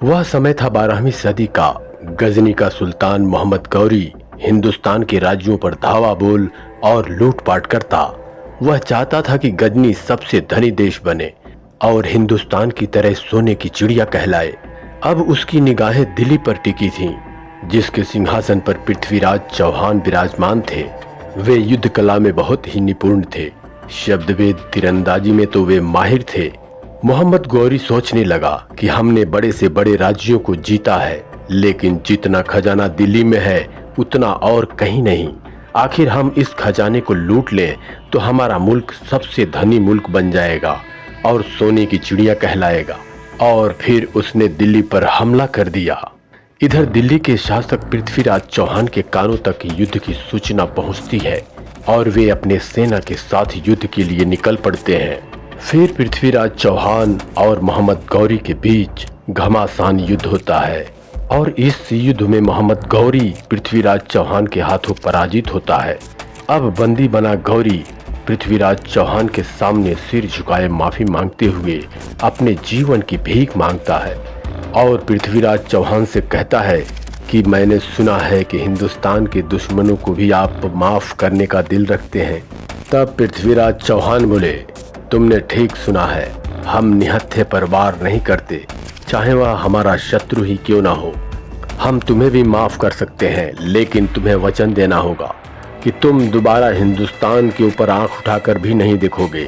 वह समय था 12वीं सदी का। गजनी का सुल्तान मोहम्मद गौरी हिंदुस्तान के राज्यों पर धावा बोल और लूटपाट करता। वह चाहता था कि गजनी सबसे धनी देश बने और हिंदुस्तान की तरह सोने की चिड़िया कहलाए। अब उसकी निगाहें दिल्ली पर टिकी थीं, जिसके सिंहासन पर पृथ्वीराज चौहान विराजमान थे। वे युद्ध कला में बहुत ही निपुण थे। शब्दवेद तीरंदाजी में तो वे माहिर थे। मोहम्मद गौरी सोचने लगा कि हमने बड़े से बड़े राज्यों को जीता है, लेकिन जितना खजाना दिल्ली में है उतना और कहीं नहीं। आखिर हम इस खजाने को लूट लें तो हमारा मुल्क सबसे धनी मुल्क बन जाएगा और सोने की चिड़िया कहलाएगा। और फिर उसने दिल्ली पर हमला कर दिया। इधर दिल्ली के शासक पृथ्वीराज चौहान के कानों तक युद्ध की सूचना पहुंचती है और वे अपने सेना के साथ युद्ध के लिए निकल पड़ते हैं। फिर पृथ्वीराज चौहान और मोहम्मद गौरी के बीच घमासान युद्ध होता है और इस युद्ध में मोहम्मद गौरी पृथ्वीराज चौहान के हाथों पराजित होता है। अब बंदी बना गौरी पृथ्वीराज चौहान के सामने सिर झुकाए माफी मांगते हुए अपने जीवन की भीख मांगता है और पृथ्वीराज चौहान से कहता है कि मैंने सुना है कि हिंदुस्तान के दुश्मनों को भी आप माफ करने का दिल रखते हैं। तब पृथ्वीराज चौहान बोले, तुमने ठीक सुना है, हम निहत्थे पर वार नहीं करते, चाहे वह हमारा शत्रु ही क्यों ना हो। हम तुम्हें भी माफ कर सकते हैं, लेकिन तुम्हें वचन देना होगा कि तुम दोबारा हिंदुस्तान के ऊपर आंख उठाकर भी नहीं देखोगे।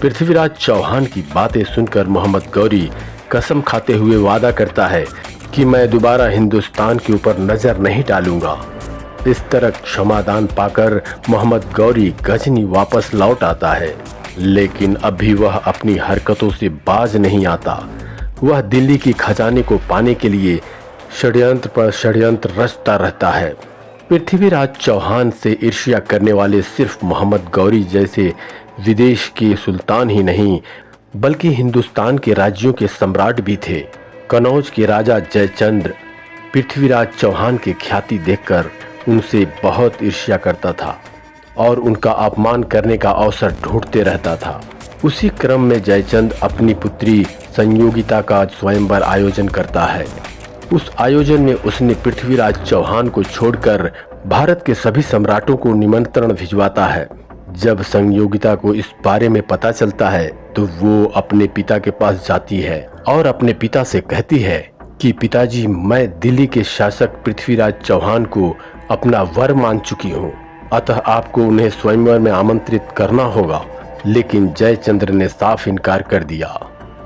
पृथ्वीराज चौहान की बातें सुनकर मोहम्मद गौरी कसम खाते हुए वादा करता है कि मैं दोबारा हिंदुस्तान के ऊपर नजर नहीं डालूंगा। इस तरह क्षमादान पाकर मोहम्मद गौरी गजनी वापस लौट आता है, लेकिन अभी वह अपनी हरकतों से बाज नहीं आता। वह दिल्ली की खजाने को पाने के लिए षड्यंत्र पर षड्यंत्र रचता रहता है। पृथ्वीराज चौहान से ईर्ष्या करने वाले सिर्फ मोहम्मद गौरी जैसे विदेश के सुल्तान ही नहीं, बल्कि हिंदुस्तान के राज्यों के सम्राट भी थे। कनौज के राजा जयचंद्र पृथ्वीराज चौहान की ख्याति देखकर उनसे बहुत ईर्ष्या करता था और उनका अपमान करने का अवसर ढूंढते रहता था। उसी क्रम में जयचंद्र अपनी पुत्री संयोगिता का स्वयंवर आयोजन करता है। उस आयोजन में उसने पृथ्वीराज चौहान को छोड़कर भारत के सभी सम्राटों को निमंत्रण भिजवाता है। जब संयोगिता को इस बारे में पता चलता है तो वो अपने पिता के पास जाती है और अपने पिता से कहती है कि पिताजी, मैं दिल्ली के शासक पृथ्वीराज चौहान को अपना वर मान चुकी हूँ, अतः आपको उन्हें स्वयंवर में आमंत्रित करना होगा। लेकिन जयचंद्र ने साफ इनकार कर दिया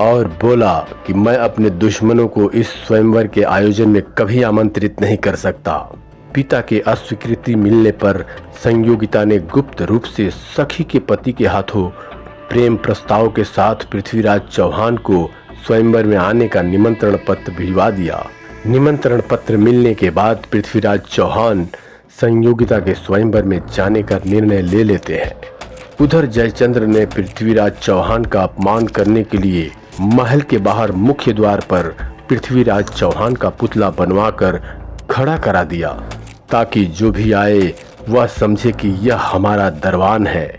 और बोला कि मैं अपने दुश्मनों को इस स्वयंवर के आयोजन में कभी आमंत्रित नहीं कर सकता। पिता के अस्वीकृति मिलने पर संयोगिता ने गुप्त रूप से सखी के पति के हाथों प्रेम प्रस्ताव के साथ पृथ्वीराज चौहान को स्वयंवर में आने का निमंत्रण पत्र भिजवा दिया। निमंत्रण पत्र मिलने के बाद पृथ्वीराज चौहान संयोगिता के स्वयंवर में जाने का निर्णय ले लेते हैं। उधर जयचंद्र ने पृथ्वीराज चौहान का अपमान करने के लिए महल के बाहर मुख्य द्वार पर पृथ्वीराज चौहान का पुतला बनवाकर खड़ा करा दिया, ताकि जो भी आए वह समझे कि यह हमारा दरबान है।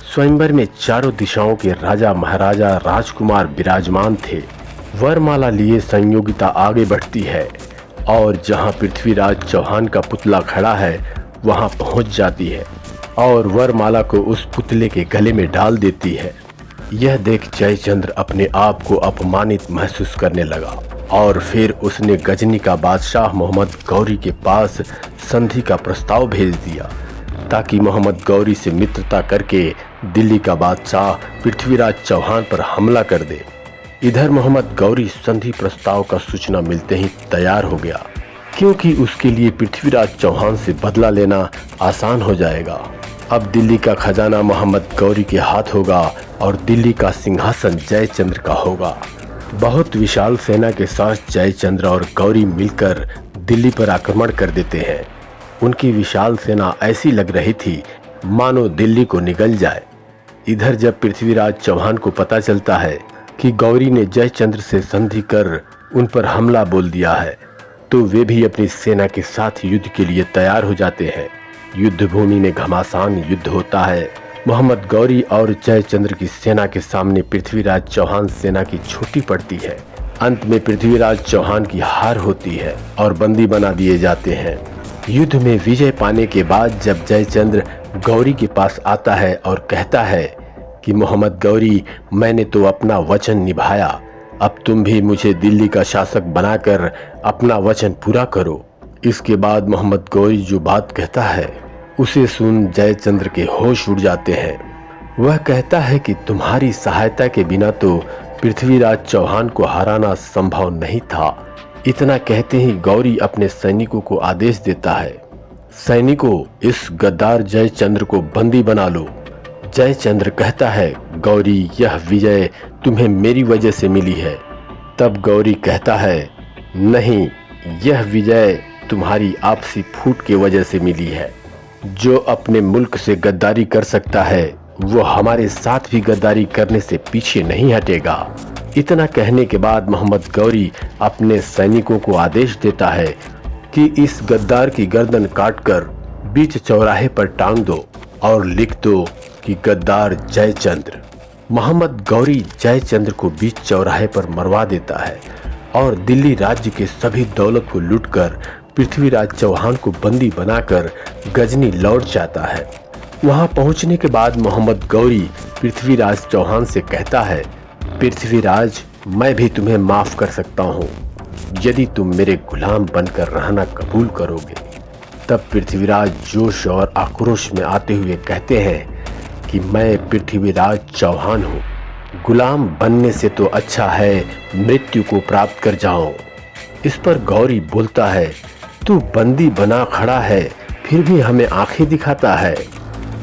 स्वयंवर में चारों दिशाओं के राजा महाराजा राजकुमार विराजमान थे। वरमाला लिए संयोगिता आगे बढ़ती है और जहां पृथ्वीराज चौहान का पुतला खड़ा है वहां पहुंच जाती है और वरमाला को उस पुतले के गले में डाल देती है। यह देख जयचंद्र अपने आप को अपमानित महसूस करने लगा और फिर उसने गजनी का बादशाह मोहम्मद गौरी के पास संधि का प्रस्ताव भेज दिया, ताकि मोहम्मद गौरी से मित्रता करके दिल्ली का बादशाह पृथ्वीराज चौहान पर हमला कर दे। इधर मोहम्मद गौरी संधि प्रस्ताव का सूचना मिलते ही तैयार हो गया, क्योंकि उसके लिए पृथ्वीराज चौहान से बदला लेना आसान हो जाएगा। अब दिल्ली का खजाना मोहम्मद गौरी के हाथ होगा और दिल्ली का सिंहासन जयचंद्र का होगा। बहुत विशाल सेना के साथ जयचंद्र और गौरी मिलकर दिल्ली पर आक्रमण कर देते हैं। उनकी विशाल सेना ऐसी लग रही थी मानो दिल्ली को निगल जाए। इधर जब पृथ्वीराज चौहान को पता चलता है कि गौरी ने जयचंद्र से संधि कर उन पर हमला बोल दिया है, तो वे भी अपनी सेना के साथ युद्ध के लिए तैयार हो जाते हैं। युद्ध भूमि में घमासान युद्ध होता है। मोहम्मद गौरी और जयचंद्र की सेना के सामने पृथ्वीराज चौहान सेना की छोटी पड़ती है अंत में पृथ्वीराज चौहान की हार होती है और बंदी बना दिए जाते हैं। युद्ध में विजय पाने के बाद जब जयचंद्र गौरी के पास आता है और कहता है कि मोहम्मद गौरी, मैंने तो अपना वचन निभाया, अब तुम भी मुझे दिल्ली का शासक बनाकर अपना वचन पूरा करो। इसके बाद मोहम्मद गौरी जो बात कहता है उसे सुन जयचंद्र के होश उड़ जाते हैं। वह कहता है कि तुम्हारी सहायता के बिना तो पृथ्वीराज चौहान को हराना संभव नहीं था। इतना कहते ही गौरी अपने सैनिकों को आदेश देता है, सैनिकों, इस गद्दार जयचंद्र को बंदी बना लो। जयचंद्र कहता है, गौरी, यह विजय तुम्हें मेरी वजह से मिली है। तब गौरी कहता है, नहीं, यह विजय तुम्हारी आपसी फूट की वजह से मिली है। जो अपने मुल्क से गद्दारी कर सकता है वो हमारे साथ भी गद्दारी करने से पीछे नहीं हटेगा। इतना कहने के बाद मोहम्मद गौरी अपने सैनिकों को आदेश देता है कि इस गद्दार की गर्दन काटकर बीच चौराहे पर टांग दो और लिख दो कि गद्दार जयचंद्र। मोहम्मद गौरी जयचंद्र को बीच चौराहे पर मरवा देता है और दिल्ली राज्य के सभी दौलत को लूटकर पृथ्वीराज चौहान को बंदी बनाकर गजनी लौट जाता है। वहां पहुंचने के बाद मोहम्मद गौरी पृथ्वीराज चौहान से कहता है, पृथ्वीराज, मैं भी तुम्हें माफ कर सकता हूं यदि तुम मेरे गुलाम बनकर रहना कबूल करोगे। तब पृथ्वीराज जोश और आक्रोश में आते हुए कहते हैं कि मैं पृथ्वीराज चौहान हूं, गुलाम बनने से तो अच्छा है मृत्यु को प्राप्त कर जाओ। इस पर गौरी बोलता है, तू बंदी बना खड़ा है फिर भी हमें आंखें दिखाता है,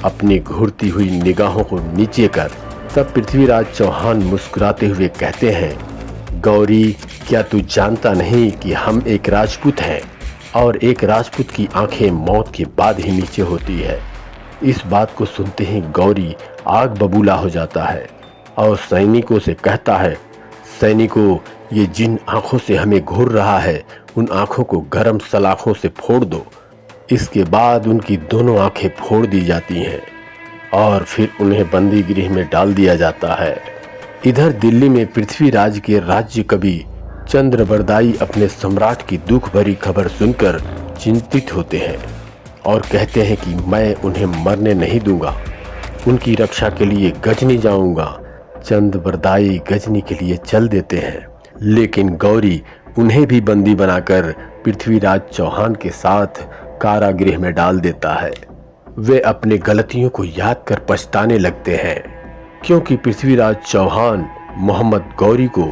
अपनी घूरती हुई निगाहों को नीचे कर। तब पृथ्वीराज चौहान मुस्कुराते हुए कहते हैं, गौरी, क्या तू जानता नहीं कि हम एक राजपूत हैं और एक राजपूत की आंखें मौत के बाद ही नीचे होती है। इस बात को सुनते ही गौरी आग बबूला हो जाता है और सैनिकों से कहता है, सैनिकों, ये जिन आंखों से हमें घूर रहा है उन आंखों को गरम सलाखों से फोड़ दो। इसके बाद उनकी दोनों आंखें फोड़ दी जाती हैं और फिर उन्हें बंदी गृह में डाल दिया जाता है। इधर दिल्ली में पृथ्वीराज के राज्य कवि चंद्रबरदाई अपने सम्राट की दुख भरी खबर सुनकर चिंतित होते हैं और कहते हैं कि मैं उन्हें मरने नहीं दूंगा, उनकी रक्षा के लिए गजनी जाऊंगा। चंद्रबरदाई गजनी के लिए चल देते हैं, लेकिन गौरी उन्हें भी बंदी बनाकर पृथ्वीराज चौहान के साथ कारागृह में डाल देता है। वे अपने गलतियों को याद कर पछताने लगते हैं क्योंकि पृथ्वीराज चौहान मोहम्मद गौरी को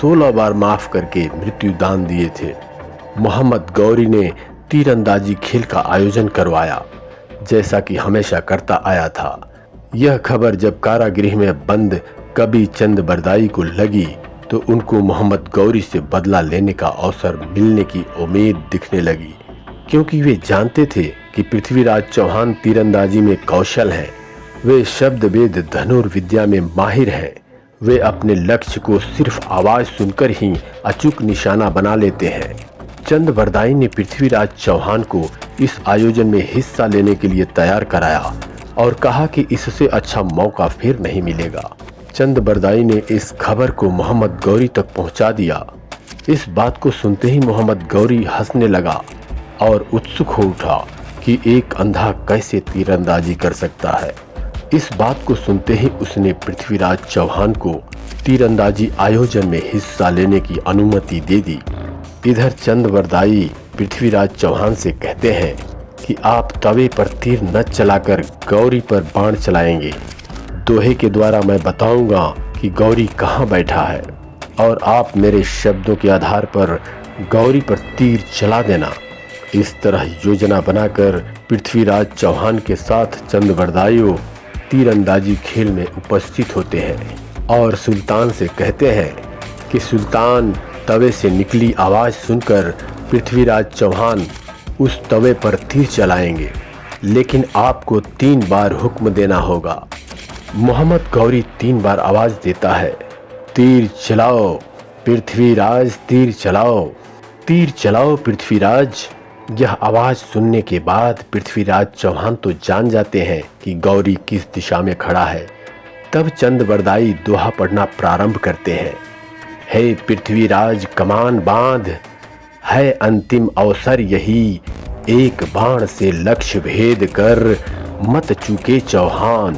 16 बार माफ करके मृत्यु दान दिए थे। मोहम्मद गौरी ने तीरंदाजी खेल का आयोजन करवाया जैसा कि हमेशा करता आया था। यह खबर जब कारागृह में बंद कवि चंद्रबरदाई को लगी तो उनको मोहम्मद गौरी से बदला लेने का अवसर मिलने की उम्मीद दिखने लगी, क्योंकि वे जानते थे कि पृथ्वीराज चौहान तीरंदाजी में कौशल हैं, वे शब्द वेद धनुर्विद्या में माहिर हैं। वे अपने लक्ष्य को सिर्फ आवाज सुनकर ही अचूक निशाना बना लेते हैं। चंद्रबरदाई ने पृथ्वीराज चौहान को इस आयोजन में हिस्सा लेने के लिए तैयार कराया और कहा कि इससे अच्छा मौका फिर नहीं मिलेगा। चंद्रबरदाई ने इस खबर को मोहम्मद गौरी तक पहुंचा दिया। इस बात को सुनते ही मोहम्मद गौरी हंसने लगा और उत्सुक हो उठा कि एक अंधा कैसे तीरंदाजी कर सकता है। इस बात को सुनते ही उसने पृथ्वीराज चौहान को तीरंदाजी आयोजन में हिस्सा लेने की अनुमति दे दी। इधर चंद्रबरदाई पृथ्वीराज चौहान से कहते हैं कि आप तवे पर तीर न चलाकर गौरी पर बाण चलाएंगे। दोहे के द्वारा मैं बताऊंगा कि गौरी कहाँ बैठा है और आप मेरे शब्दों के आधार पर गौरी पर तीर चला देना। इस तरह योजना बनाकर पृथ्वीराज चौहान के साथ चंद्रबरदाई तीरंदाजी खेल में उपस्थित होते हैं और सुल्तान से कहते हैं कि सुल्तान, तवे से निकली आवाज सुनकर पृथ्वीराज चौहान उस तवे पर तीर चलाएंगे, लेकिन आपको 3 बार हुक्म देना होगा। मोहम्मद गौरी 3 बार आवाज देता है, तीर चलाओ पृथ्वीराज, तीर चलाओ, तीर चलाओ पृथ्वीराज। यह आवाज सुनने के बाद पृथ्वीराज चौहान तो जान जाते हैं कि गौरी किस दिशा में खड़ा है। तब चंद्रबरदाई दोहा पढ़ना प्रारंभ करते हैं, हे पृथ्वीराज कमान बांध, है अंतिम अवसर यही, एक बाण से लक्ष्य भेद कर मत चूके चौहान।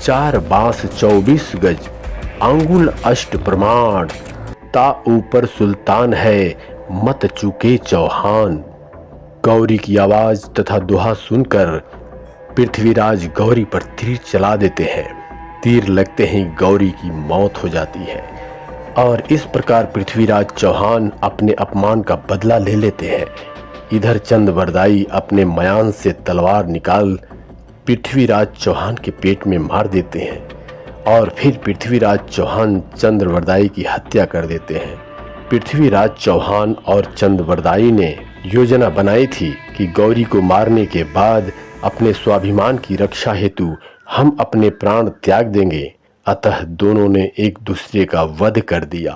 4 बांस 24 गज अंगुल अष्ट प्रमाण, ता ऊपर सुल्तान है मत चूके चौहान। गौरी की आवाज तथा दोहा सुनकर पृथ्वीराज गौरी पर तीर चला देते हैं। तीर लगते ही गौरी की मौत हो जाती है और इस प्रकार पृथ्वीराज चौहान अपने अपमान का बदला ले लेते हैं। इधर चंद्रवरदाई अपने मयान से तलवार निकाल पृथ्वीराज चौहान के पेट में मार देते हैं और फिर पृथ्वीराज चौहान चंद्रवरदाई की हत्या कर देते हैं। पृथ्वीराज चौहान और चंद्रवरदाई ने योजना बनाई थी कि गौरी को मारने के बाद अपने स्वाभिमान की रक्षा हेतु हम अपने प्राण त्याग देंगे। अतः दोनों ने एक दूसरे का वध कर दिया।